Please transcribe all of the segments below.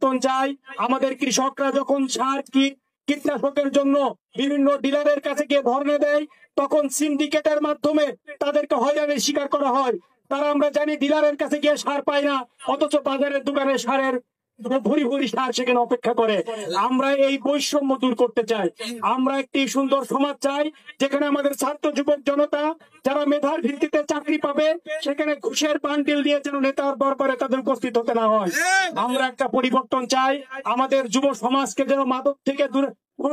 পরিবর্তন চাই। আমাদের কৃষকরা যখন সার কীটনাশকের জন্য বিভিন্ন ডিলারের কাছে গিয়ে ধরনা দেয়, তখন সিন্ডিকেটের মাধ্যমে তাদেরকে হয়রানির শিকার করা হয়। তারা আমরা জানি ডিলারের কাছে গিয়ে সার পায় না, অথচ বাজারের দোকানে সারের ভরি ভরি সার সেখানে অপেক্ষা করে। আমরা এই বৈষম্য দূর করতে চাই। আমরা একটি সুন্দর সমাজ চাই যেখানে আমাদের ছাত্র যুবক জনতা যারা মেধার ভিত্তিতে চাকরি পাবে, সেখানে ঘুষের বান্ডিল দিয়ে যেন নেতার দরবারে তাদের উপস্থিত হতে না হয়। আমরা একটা পরিবর্তন চাই। আমাদের যুব সমাজকে যেন মাদক থেকে দূরে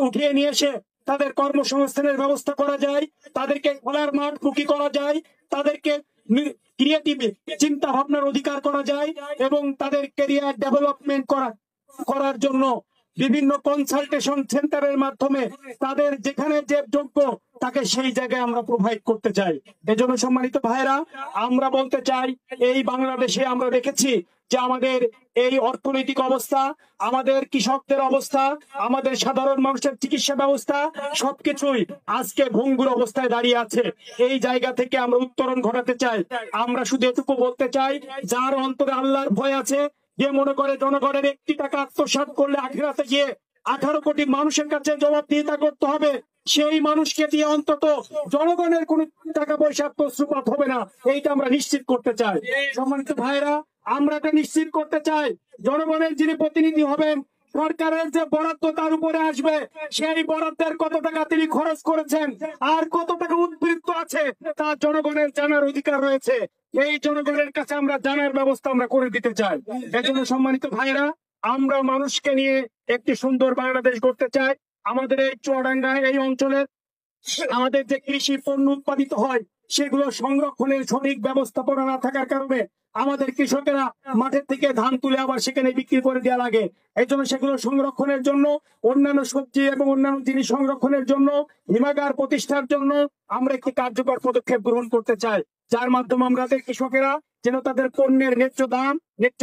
উঠিয়ে নিয়ে এসে তাদের কর্মসংস্থানের ব্যবস্থা করা যায়, তাদেরকে খোলার মাঠ মুখী করা যায়, তাদেরকে ক্রিয়েটিভ চিন্তা ভাবনার অধিকার করা যায় এবং তাদের ক্যারিয়ার ডেভেলপমেন্ট করার জন্য বিভিন্ন কনসালটেশন সেন্টারের মাধ্যমে তাদের যেখানে যে যোগ্য তাকে সেই জায়গায় আমরা প্রোভাইড করতে চাই। এজন্য সম্মানিত ভাইরা, আমরা বলতে চাই এই বাংলাদেশে আমরা দেখেছি যে আমাদের এই অর্থনৈতিক অবস্থা, আমাদের কৃষকদের অবস্থা, আমাদের সাধারণ মানুষের চিকিৎসা ব্যবস্থা সবকিছুই আজকে ভঙ্গুর অবস্থায় দাঁড়িয়ে আছে। এই জায়গা থেকে আমরা উত্তরণ ঘটাতে চাই। আমরা শুধু এটুকু বলতে চাই, যার অন্তরে আল্লাহর ভয় আছে, যে মনে করে জনগণের একটি টাকা আত্মসাৎ করলে আখিরাতে গিয়ে 18 কোটি মানুষের কাছে জবাবদিহিতা করতে হবে, সেই মানুষকে দিয়ে অন্তত জনগণের কোন টাকা পয়সা তসরুপাত হবে না, এইটা আমরা নিশ্চিত করতে চাই। সম্মানিত ভাইরা, আমরা এটা নিশ্চিত করতে চাই জনগণের যিনি প্রতিনিধি হবেন, সরকারের যে বরাদ্দ তার উপরে আসবে, সেই বরাদ্দের কত টাকা তিনি খরচ করেছেন আর কত টাকা উদ্বৃত্ত আছে তা জনগণের জানার অধিকার রয়েছে। এই জনগণের কাছে আমরা জানার ব্যবস্থা আমরা করে দিতে চাই। এজন্য সম্মানিত ভাইরা, আমরা মানুষকে নিয়ে একটি সুন্দর বাংলাদেশ গড়তে চাই। আমাদের এই চুয়াডাঙ্গা এই অঞ্চলের আমাদের যে কৃষি পণ্য উৎপাদিত হয়, সেগুলো সংরক্ষণের সঠিক ব্যবস্থাপনা না থাকার কারণে আমাদের কৃষকেরা মাঠের থেকে ধান তুলে আবার সেখানে বিক্রি করে দেওয়া লাগে। এই জন্য সেগুলো সংরক্ষণের জন্য, অন্যান্য সবজি এবং অন্যান্য জিনিস সংরক্ষণের জন্য, হিমাগার প্রতিষ্ঠার জন্য আমরা একটি কার্যকর পদক্ষেপ গ্রহণ করতে চাই, যার মাধ্যমে আমাদের কৃষকেরা যেন তাদের পণ্যের ন্যায্য দাম, ন্যায্য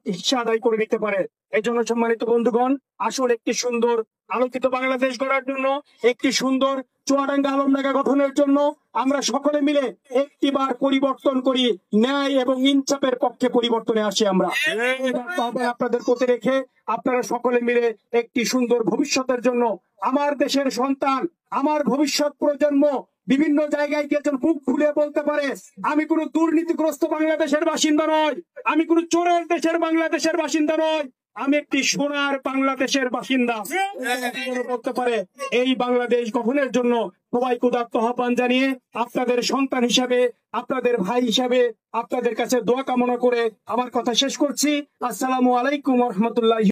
হিস্সা আদায় করে নিতে পারে। এই জন্য সম্মানিত বন্ধুগণ, আসলে একটি সুন্দর আলোকিত বাংলাদেশ গড়ার জন্য, একটি সুন্দর চুয়াডাঙ্গা আলমডাঙ্গা গঠনের জন্য আমরা সকলে মিলে একটিবার পরিবর্তন করি, ন্যায় এবং ইনসাফের পক্ষে পরিবর্তনে আসি। আমরা আপনাদের প্রতি রেখে আপনারা সকলে মিলে একটি সুন্দর ভবিষ্যতের জন্য, আমার দেশের সন্তান, আমার ভবিষ্যৎ প্রজন্ম বিভিন্ন জায়গায় গিয়ে মুখ খুলে বলতে পারে, আমি কোন দুর্নীতিগ্রস্ত বাংলাদেশের বাসিন্দা নয়, আমি কোন চোরের দেশের বাংলাদেশের বাসিন্দা নয়, আমি একটি সোনার বাংলাদেশের বাসিন্দা বলতে পারে। এই বাংলাদেশ গঠনের জন্য সবাইকে উদাত্ত আহ্বান জানিয়ে আপনাদের সন্তান হিসাবে, আপনাদের ভাই হিসাবে আপনাদের কাছে দোয়া কামনা করে আমার কথা শেষ করছি। আসসালামু আলাইকুম ওয়া রাহমাতুল্লাহি।